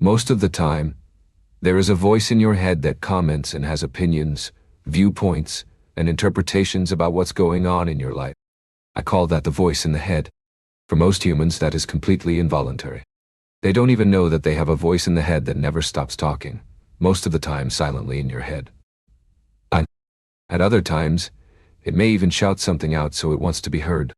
Most of the time, there is a voice in your head that comments and has opinions, viewpoints, and interpretations about what's going on in your life. I call that the voice in the head. For most humans, that is completely involuntary. They don't even know that they have a voice in the head that never stops talking, most of the time silently in your head. At other times, it may even shout something out so it wants to be heard.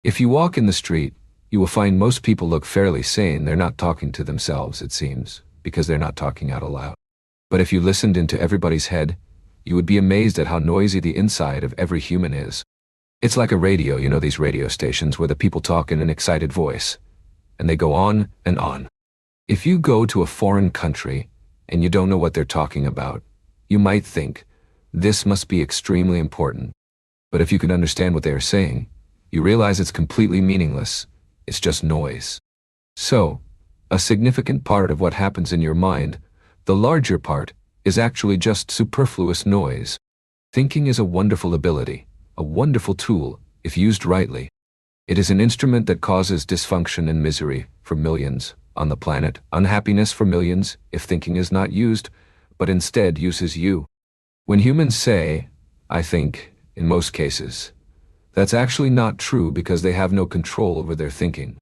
If you walk in the street, you will find most people look fairly sane. They're not talking to themselves, it seems, because they're not talking out aloud. But if you listened into everybody's head, you would be amazed at how noisy the inside of every human is. It's like a radio, you know, these radio stations where the people talk in an excited voice, and they go on and on. If you go to a foreign country and you don't know what they're talking about, you might think, this must be extremely important. But if you can understand what they are saying, you realize it's completely meaningless. It's just noise. So, a significant part of what happens in your mind, the larger part, is actually just superfluous noise. Thinking is a wonderful ability, a wonderful tool, if used rightly. It is an instrument that causes dysfunction and misery for millions on the planet, unhappiness for millions if thinking is not used, but instead uses you. When humans say, I think, in most cases, that's actually not true because they have no control over their thinking.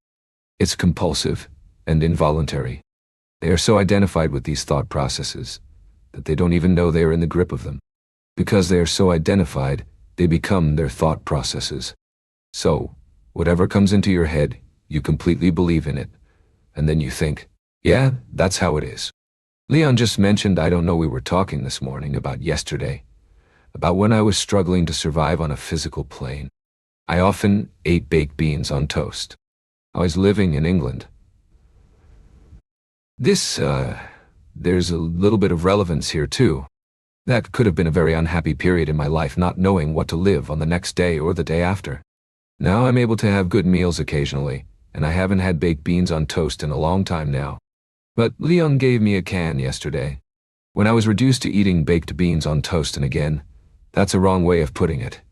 It's compulsive and involuntary. They are so identified with these thought processes that they don't even know they are in the grip of them. Because they are so identified, they become their thought processes. So, whatever comes into your head, you completely believe in it. And then you think, yeah, that's how it is. Leon just mentioned, I don't know, we were talking this morning about yesterday, about when I was struggling to survive on a physical plane. I often ate baked beans on toast. I was living in England. There's a little bit of relevance here too. That could have been a very unhappy period in my life, not knowing what to live on the next day or the day after. Now I'm able to have good meals occasionally, and I haven't had baked beans on toast in a long time now. But Leon gave me a can yesterday. When I was reduced to eating baked beans on toast, and again, that's a wrong way of putting it.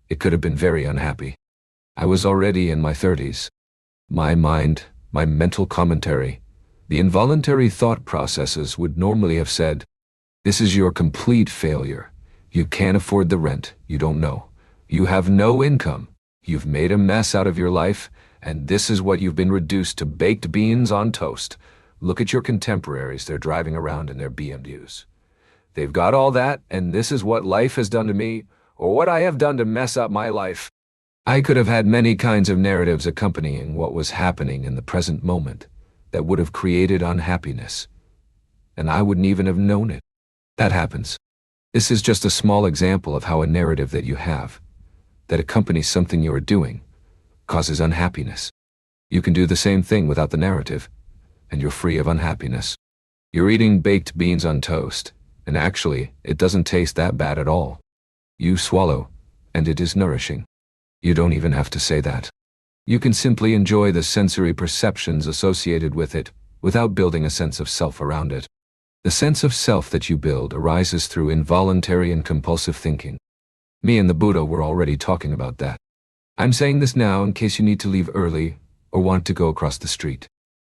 It could have been very unhappy. I was already in my 30s. My mind, my mental commentary, the involuntary thought processes would normally have said, this is your complete failure. You can't afford the rent. You don't know. You have no income. You've made a mess out of your life, and this is what you've been reduced to: baked beans on toast. Look at your contemporaries. They're driving around in their BMWs. They've got all that, and this is what life has done to me, or what I have done to mess up my life. I could have had many kinds of narratives accompanying what was happening in the present moment that would have created unhappiness, and I wouldn't even have known it. That happens. This is just a small example of how a narrative that you have, that accompanies something you are doing, causes unhappiness. You can do the same thing without the narrative, and you're free of unhappiness. You're eating baked beans on toast, and actually, it doesn't taste that bad at all. You swallow, and it is nourishing. You don't even have to say that. You can simply enjoy the sensory perceptions associated with it, without building a sense of self around it. The sense of self that you build arises through involuntary and compulsive thinking. Me and the Buddha were already talking about that. I'm saying this now in case you need to leave early or want to go across the street.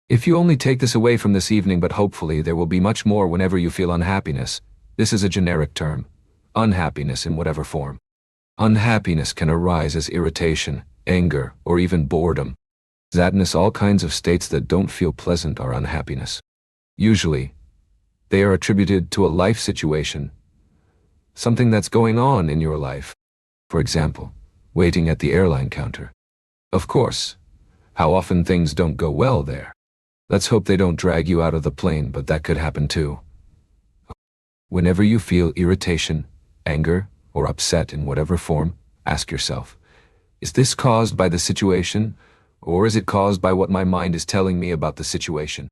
If you only take this away from this evening, but hopefully there will be much more whenever you feel unhappiness. This is a generic term. Unhappiness in whatever form. Unhappiness can arise as irritation, anger, or even boredom. Sadness, all kinds of states that don't feel pleasant are unhappiness. Usually, they are attributed to a life situation, something that's going on in your life. For example, waiting at the airline counter. Of course, how often things don't go well there. Let's hope they don't drag you out of the plane, but that could happen too. Whenever you feel irritation, anger, or upset in whatever form, ask yourself, is this caused by the situation, or is it caused by what my mind is telling me about the situation?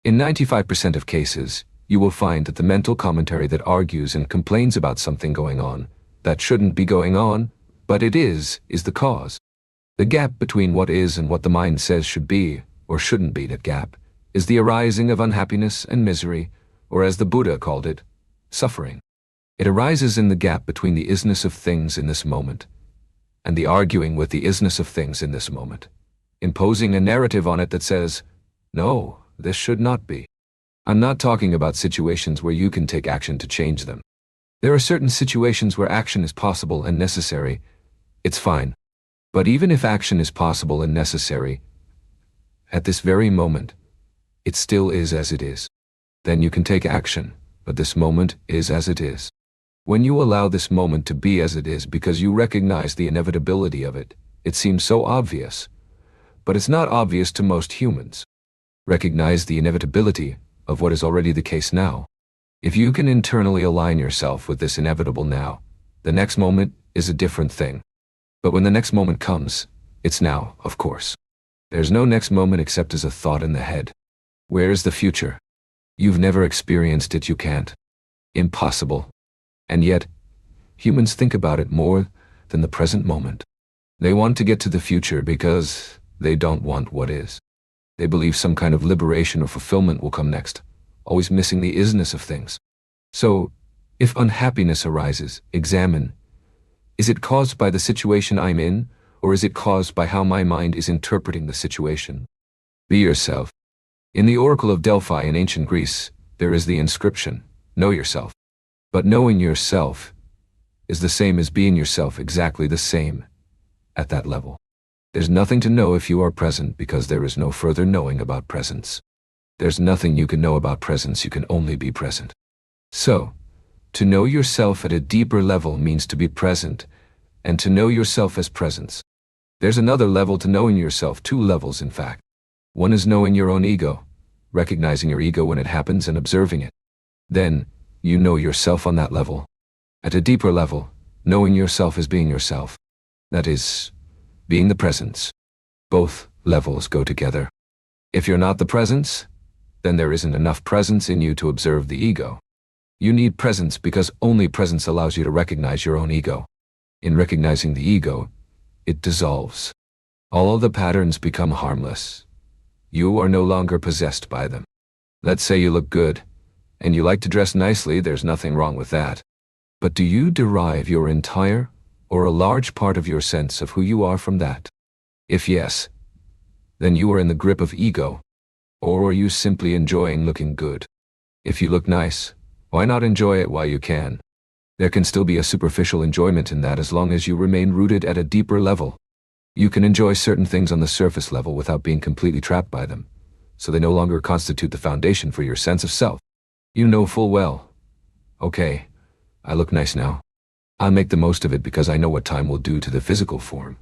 In 95% of cases, you will find that the mental commentary that argues and complains about something going on, that shouldn't be going on, but it is the cause. The gap between what is and what the mind says should be, or shouldn't be, that gap, is the arising of unhappiness and misery, or as the Buddha called it, suffering. It arises in the gap between the isness of things in this moment, and the arguing with the isness of things in this moment, imposing a narrative on it that says, no, this should not be. I'm not talking about situations where you can take action to change them. There are certain situations where action is possible and necessary. It's fine. But even if action is possible and necessary, at this very moment, it still is as it is. Then you can take action, but this moment is as it is. When you allow this moment to be as it is because you recognize the inevitability of it, it seems so obvious. But it's not obvious to most humans. Recognize the inevitability of what is already the case now. If you can internally align yourself with this inevitable now, the next moment is a different thing. But when the next moment comes, it's now, of course. There's no next moment except as a thought in the head. Where is the future? You've never experienced it, you can't. Impossible. And yet, humans think about it more than the present moment. They want to get to the future because they don't want what is. They believe some kind of liberation or fulfillment will come next, always missing the isness of things. So, if unhappiness arises, examine, is it caused by the situation I'm in, or is it caused by how my mind is interpreting the situation? Be yourself. In the Oracle of Delphi in ancient Greece, there is the inscription, know yourself. But knowing yourself is the same as being yourself, exactly the same at that level. There's nothing to know if you are present because there is no further knowing about presence. There's nothing you can know about presence, you can only be present. So, to know yourself at a deeper level means to be present, and to know yourself as presence. There's another level to knowing yourself, two levels in fact. One is knowing your own ego, recognizing your ego when it happens and observing it. Then, you know yourself on that level. At a deeper level, knowing yourself as being yourself. That is, being the presence. Both levels go together. If you're not the presence, then there isn't enough presence in you to observe the ego. You need presence because only presence allows you to recognize your own ego. In recognizing the ego, it dissolves. All of the patterns become harmless. You are no longer possessed by them. Let's say you look good, and you like to dress nicely, there's nothing wrong with that. But do you derive your entire or a large part of your sense of who you are from that? If yes, then you are in the grip of ego. Or are you simply enjoying looking good? If you look nice, why not enjoy it while you can? There can still be a superficial enjoyment in that as long as you remain rooted at a deeper level. You can enjoy certain things on the surface level without being completely trapped by them, so they no longer constitute the foundation for your sense of self. You know full well, okay, I look nice now. I'll make the most of it because I know what time will do to the physical form.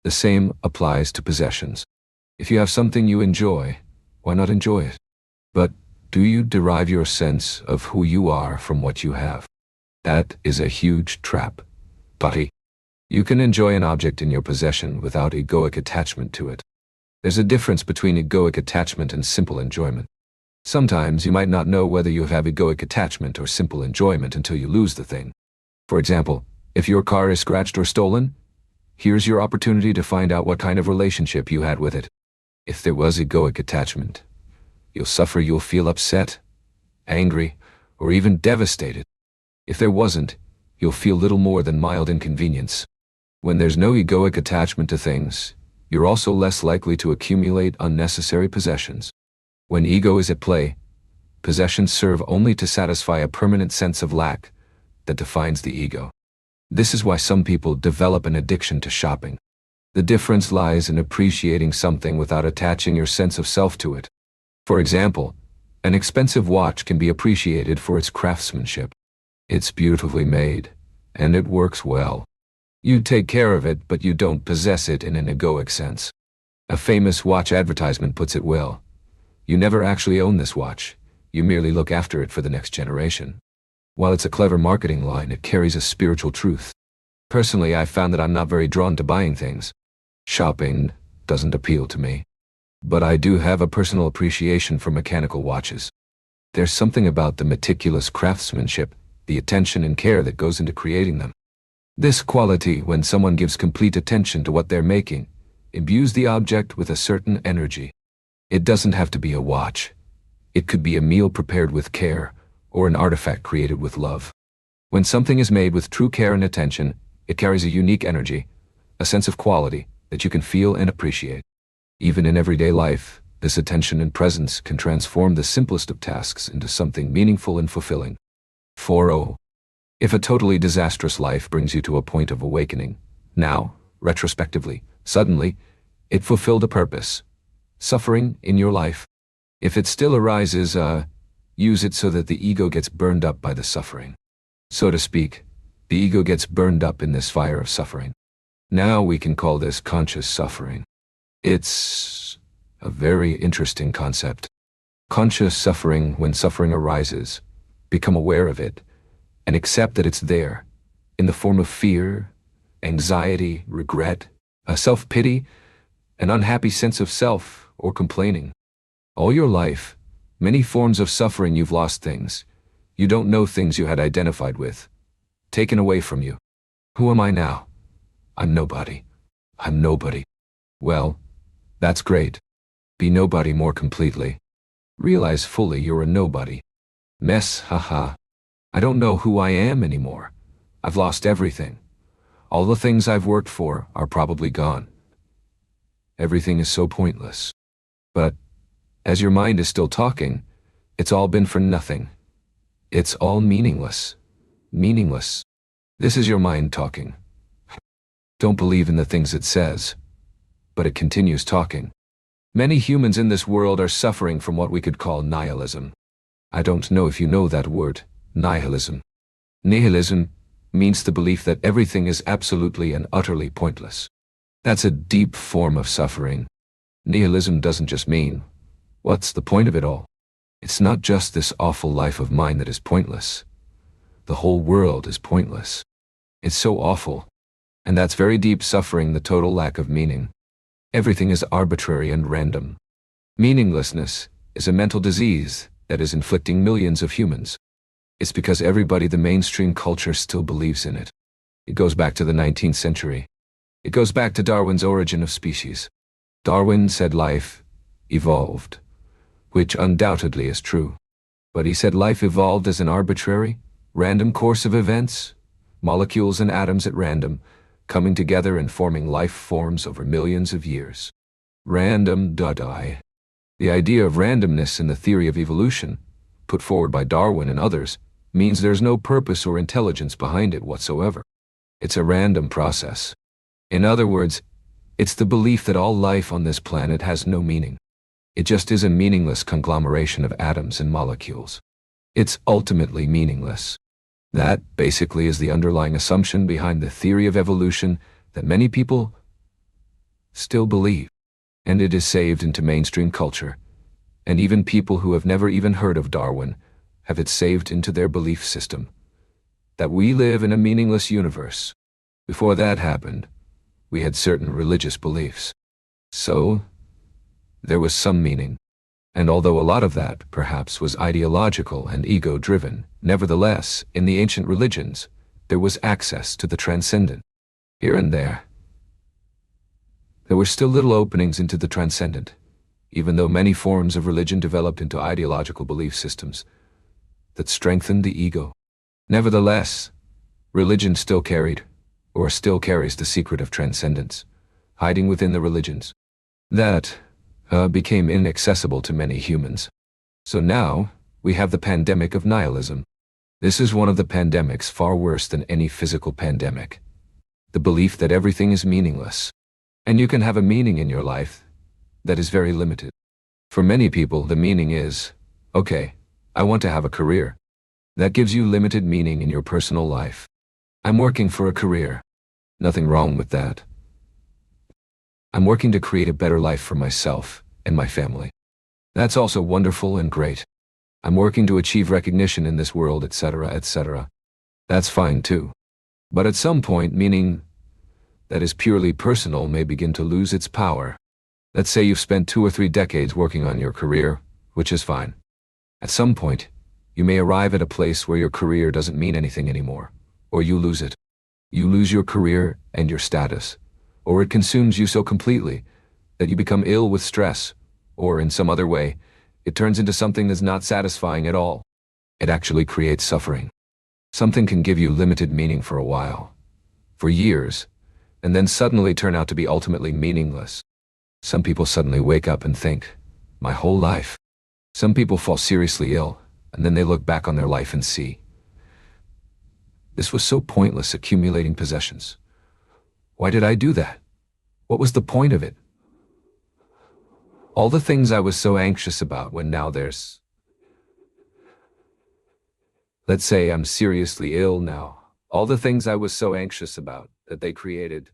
The same applies to possessions. If you have something you enjoy, why not enjoy it? But do you derive your sense of who you are from what you have? That is a huge trap, buddy. You can enjoy an object in your possession without egoic attachment to it. There's a difference between egoic attachment and simple enjoyment. Sometimes you might not know whether you have egoic attachment or simple enjoyment until you lose the thing. For example, if your car is scratched or stolen, here's your opportunity to find out what kind of relationship you had with it. If there was egoic attachment, you'll suffer, you'll feel upset, angry, or even devastated. If there wasn't, you'll feel little more than mild inconvenience. When there's no egoic attachment to things, you're also less likely to accumulate unnecessary possessions. When ego is at play, possessions serve only to satisfy a permanent sense of lack that defines the ego. This is why some people develop an addiction to shopping. The difference lies in appreciating something without attaching your sense of self to it. For example, an expensive watch can be appreciated for its craftsmanship. It's beautifully made, and it works well. You take care of it, but you don't possess it in an egoic sense. A famous watch advertisement puts it well. You never actually own this watch, you merely look after it for the next generation. While it's a clever marketing line, it carries a spiritual truth. Personally, I've found that I'm not very drawn to buying things. Shopping doesn't appeal to me. But I do have a personal appreciation for mechanical watches. There's something about the meticulous craftsmanship, the attention and care that goes into creating them. This quality, when someone gives complete attention to what they're making, imbues the object with a certain energy. It doesn't have to be a watch. It could be a meal prepared with care, or an artifact created with love. When something is made with true care and attention, it carries a unique energy, a sense of quality that you can feel and appreciate. Even in everyday life, This attention and presence can transform the simplest of tasks into something meaningful and fulfilling. 4. If a totally disastrous life brings you to a point of awakening, now, retrospectively, suddenly, it fulfilled a purpose. Suffering in your life. If it still arises, use it so that the ego gets burned up by the suffering. So to speak, the ego gets burned up in this fire of suffering. Now we can call this conscious suffering. It's a very interesting concept. Conscious suffering, when suffering arises, become aware of it, and accept that it's there, in the form of fear, anxiety, regret, a self-pity, an unhappy sense of self, or complaining. All your life, many forms of suffering, you've lost things. You don't know things you had identified with. Taken away from you. Who am I now? I'm nobody. I'm nobody. Well, that's great. Be nobody more completely. Realize fully you're a nobody. Mess, haha. I don't know who I am anymore. I've lost everything. All the things I've worked for are probably gone. Everything is so pointless. But, as your mind is still talking, it's all been for nothing. It's all meaningless. Meaningless. This is your mind talking. Don't believe in the things it says, but it continues talking. Many humans in this world are suffering from what we could call nihilism. I don't know if you know that word, nihilism. Nihilism means the belief that everything is absolutely and utterly pointless. That's a deep form of suffering. Nihilism doesn't just mean, what's the point of it all? It's not just this awful life of mine that is pointless. The whole world is pointless. It's so awful. And that's very deep suffering, the total lack of meaning. Everything is arbitrary and random. Meaninglessness is a mental disease that is inflicting millions of humans. It's because everybody, the mainstream culture, still believes in it. It goes back to the 19th century. It goes back to Darwin's Origin of Species. Darwin said life evolved, which undoubtedly is true. But he said life evolved as an arbitrary, random course of events, molecules and atoms at random, coming together and forming life forms over millions of years. Random. The idea of randomness in the theory of evolution, put forward by Darwin and others, means there's no purpose or intelligence behind it whatsoever. It's a random process. In other words, it's the belief that all life on this planet has no meaning. It just is a meaningless conglomeration of atoms and molecules. It's ultimately meaningless. That, basically, is the underlying assumption behind the theory of evolution that many people still believe. And it is saved into mainstream culture. And even people who have never even heard of Darwin have it saved into their belief system. That we live in a meaningless universe. Before that happened, we had certain religious beliefs. So, there was some meaning. And although a lot of that, perhaps, was ideological and ego-driven, nevertheless, in the ancient religions, there was access to the transcendent. Here and there were still little openings into the transcendent, even though many forms of religion developed into ideological belief systems that strengthened the ego. Nevertheless, religion still carried, or still carries, the secret of transcendence, hiding within the religions. That became inaccessible to many humans. So now, we have the pandemic of nihilism. This is one of the pandemics far worse than any physical pandemic. The belief that everything is meaningless. And you can have a meaning in your life that is very limited. For many people, the meaning is, okay, I want to have a career. That gives you limited meaning in your personal life. I'm working for a career. Nothing wrong with that. I'm working to create a better life for myself and my family. That's also wonderful and great. I'm working to achieve recognition in this world, etc., etc. That's fine too. But at some point, meaning that is purely personal may begin to lose its power. Let's say you've spent 2 or 3 decades working on your career, which is fine. At some point, you may arrive at a place where your career doesn't mean anything anymore, or you lose it. You lose your career and your status, or it consumes you so completely that you become ill with stress, or in some other way, it turns into something that's not satisfying at all. It actually creates suffering. Something can give you limited meaning for a while, for years, and then suddenly turn out to be ultimately meaningless. Some people suddenly wake up and think, My whole life. Some people fall seriously ill, and then they look back on their life and see, this was so pointless accumulating possessions. Why did I do that? What was the point of it? All the things I was so anxious about when now there's... Let's say I'm seriously ill now. All the things I was so anxious about that they created.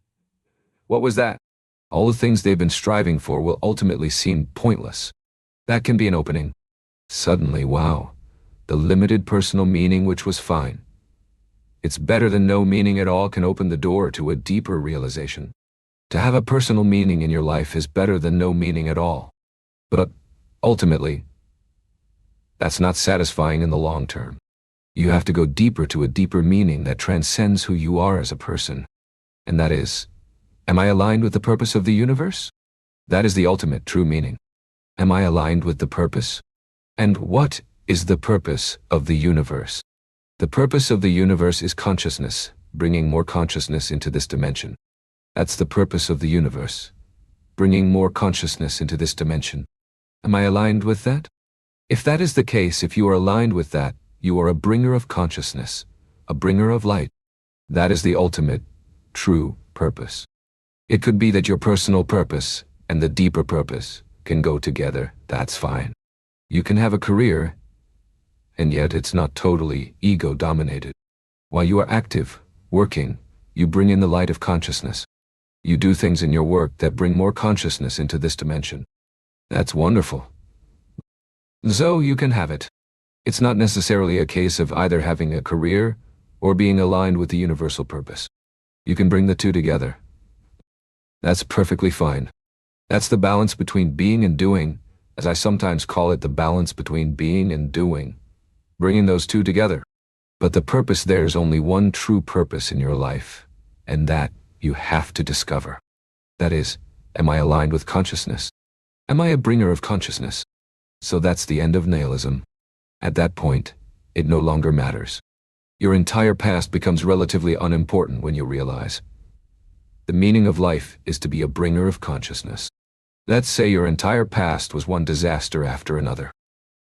What was that? All the things they've been striving for will ultimately seem pointless. That can be an opening. Suddenly, wow, the limited personal meaning which was fine. It's better than no meaning at all can open the door to a deeper realization. To have a personal meaning in your life is better than no meaning at all. But, ultimately, that's not satisfying in the long term. You have to go deeper to a deeper meaning that transcends who you are as a person. And that is, am I aligned with the purpose of the universe? That is the ultimate true meaning. Am I aligned with the purpose? And what is the purpose of the universe? The purpose of the universe is consciousness, bringing more consciousness into this dimension. That's the purpose of the universe, bringing more consciousness into this dimension. Am I aligned with that? If that is the case, if you are aligned with that, you are a bringer of consciousness, a bringer of light. That is the ultimate, true purpose. It could be that your personal purpose and the deeper purpose can go together. That's fine. You can have a career, and yet it's not totally ego-dominated. While you are active, working, you bring in the light of consciousness. You do things in your work that bring more consciousness into this dimension. That's wonderful. So you can have it. It's not necessarily a case of either having a career or being aligned with the universal purpose. You can bring the two together. That's perfectly fine. That's the balance between being and doing, as I sometimes call it, the balance between being and doing. Bringing those two together. But the purpose, there's only one true purpose in your life, and that you have to discover. That is, am I aligned with consciousness? Am I a bringer of consciousness? So that's the end of nihilism. At that point, it no longer matters. Your entire past becomes relatively unimportant when you realize the meaning of life is to be a bringer of consciousness. Let's say your entire past was one disaster after another.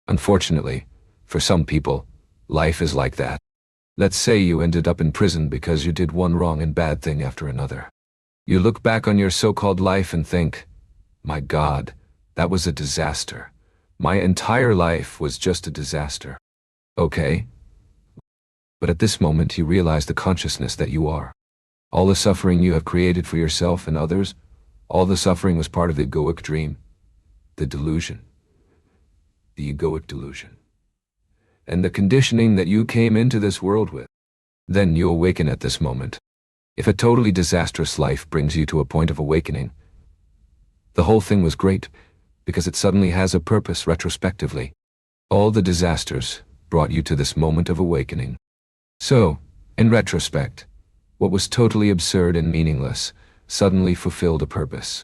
Unfortunately, for some people, life is like that. Let's say you ended up in prison because you did one wrong and bad thing after another. You look back on your so-called life and think, my God, that was a disaster. My entire life was just a disaster. Okay. But at this moment you realize the consciousness that you are. All the suffering you have created for yourself and others, all the suffering was part of the egoic dream, the delusion, the egoic delusion, and the conditioning that you came into this world with. Then you awaken at this moment. If a totally disastrous life brings you to a point of awakening, the whole thing was great, because it suddenly has a purpose retrospectively. All the disasters brought you to this moment of awakening. So, in retrospect, what was totally absurd and meaningless suddenly fulfilled a purpose.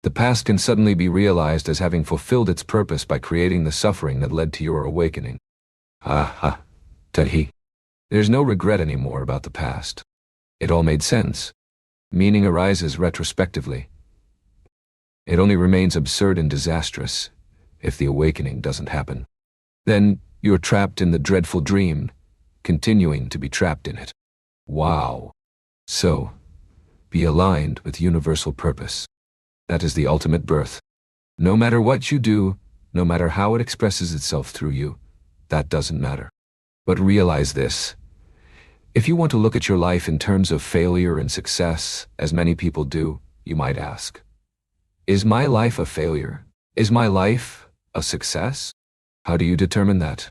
The past can suddenly be realized as having fulfilled its purpose by creating the suffering that led to your awakening. Ha, tahi. There's no regret anymore about the past. It all made sense. Meaning arises retrospectively. It only remains absurd and disastrous if the awakening doesn't happen. Then you're trapped in the dreadful dream, continuing to be trapped in it. Wow. So, be aligned with universal purpose. That is the ultimate birth. No matter what you do, no matter how it expresses itself through you, that doesn't matter. But realize this. If you want to look at your life in terms of failure and success, as many people do, you might ask, is my life a failure? Is my life a success? How do you determine that?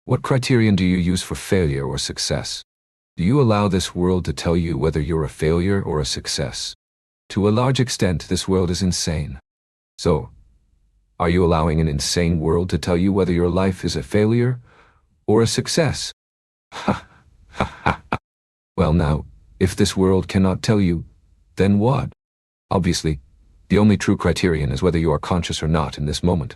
What criterion do you use for failure or success? Do you allow this world to tell you whether you're a failure or a success? To a large extent, this world is insane. So, are you allowing an insane world to tell you whether your life is a failure or a success? Ha, ha, ha, ha. Well now, if this world cannot tell you, then what? Obviously, the only true criterion is whether you are conscious or not in this moment,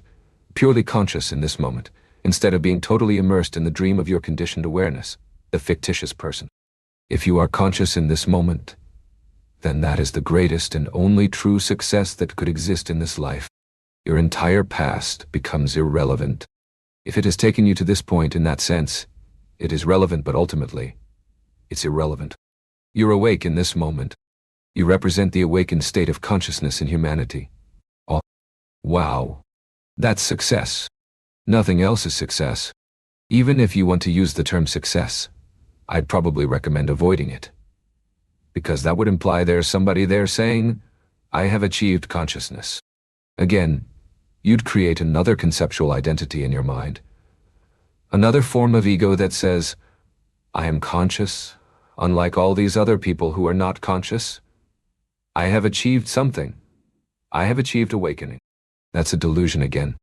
purely conscious in this moment, instead of being totally immersed in the dream of your conditioned awareness, the fictitious person. If you are conscious in this moment, then that is the greatest and only true success that could exist in this life. Your entire past becomes irrelevant. If it has taken you to this point in that sense, it is relevant, but ultimately, it's irrelevant. You're awake in this moment. You represent the awakened state of consciousness in humanity. Oh, wow. That's success. Nothing else is success. Even if you want to use the term success, I'd probably recommend avoiding it. Because that would imply there's somebody there saying, I have achieved consciousness. Again, you'd create another conceptual identity in your mind. Another form of ego that says, I am conscious, unlike all these other people who are not conscious. I have achieved something. I have achieved awakening. That's a delusion again.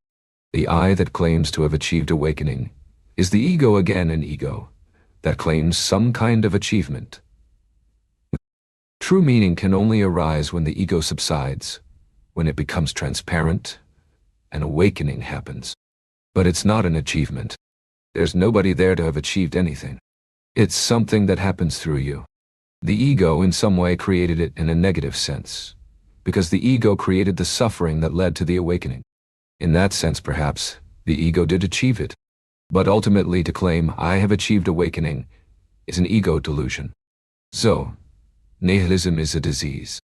The I that claims to have achieved awakening is the ego again, an ego that claims some kind of achievement. True meaning can only arise when the ego subsides, when it becomes transparent, and awakening happens. But it's not an achievement. There's nobody there to have achieved anything. It's something that happens through you. The ego in some way created it in a negative sense, because the ego created the suffering that led to the awakening. In that sense, perhaps, the ego did achieve it. But ultimately, to claim, I have achieved awakening, is an ego delusion. So, nihilism is a disease.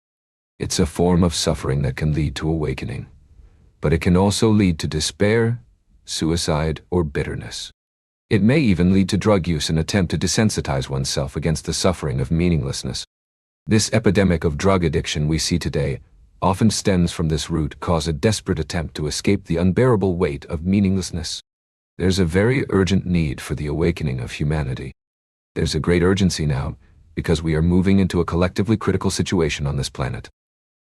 It's a form of suffering that can lead to awakening. But it can also lead to despair, suicide, or bitterness. It may even lead to drug use and attempt to desensitize oneself against the suffering of meaninglessness. This epidemic of drug addiction we see today often stems from this root, cause a desperate attempt to escape the unbearable weight of meaninglessness. There's a very urgent need for the awakening of humanity. There's a great urgency now, because we are moving into a collectively critical situation on this planet.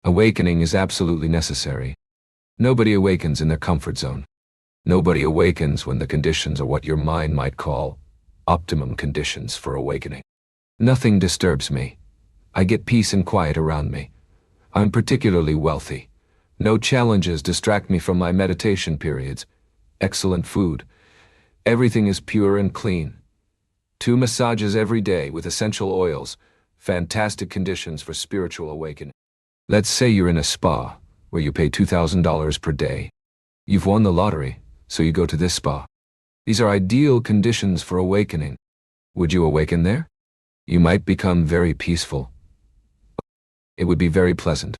Awakening is absolutely necessary. Nobody awakens in their comfort zone. Nobody awakens when the conditions are what your mind might call optimum conditions for awakening. Nothing disturbs me. I get peace and quiet around me. I'm particularly wealthy. No challenges distract me from my meditation periods. Excellent food. Everything is pure and clean. 2 massages every day with essential oils. Fantastic conditions for spiritual awakening. Let's say you're in a spa where you pay $2,000 per day. You've won the lottery, so you go to this spa. These are ideal conditions for awakening. Would you awaken there? You might become very peaceful. It would be very pleasant.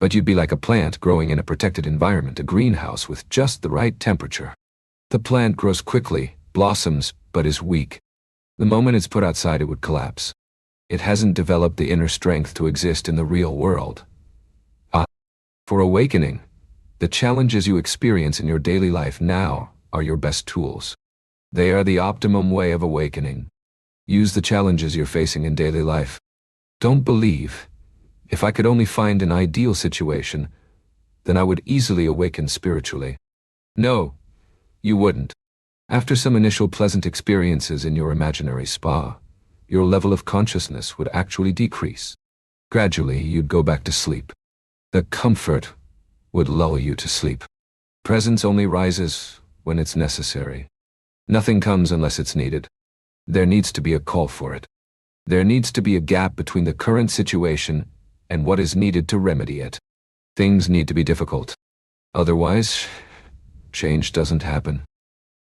But you'd be like a plant growing in a protected environment, a greenhouse with just the right temperature. The plant grows quickly, blossoms, but is weak. The moment it's put outside, it would collapse. It hasn't developed the inner strength to exist in the real world. For awakening, the challenges you experience in your daily life now are your best tools. They are the optimum way of awakening. Use the challenges you're facing in daily life. Don't believe, if I could only find an ideal situation, then I would easily awaken spiritually. No, you wouldn't. After some initial pleasant experiences in your imaginary spa, your level of consciousness would actually decrease. Gradually, you'd go back to sleep. The comfort would lull you to sleep. Presence only rises when it's necessary. Nothing comes unless it's needed. There needs to be a call for it. There needs to be a gap between the current situation and what is needed to remedy it. Things need to be difficult. Otherwise, change doesn't happen.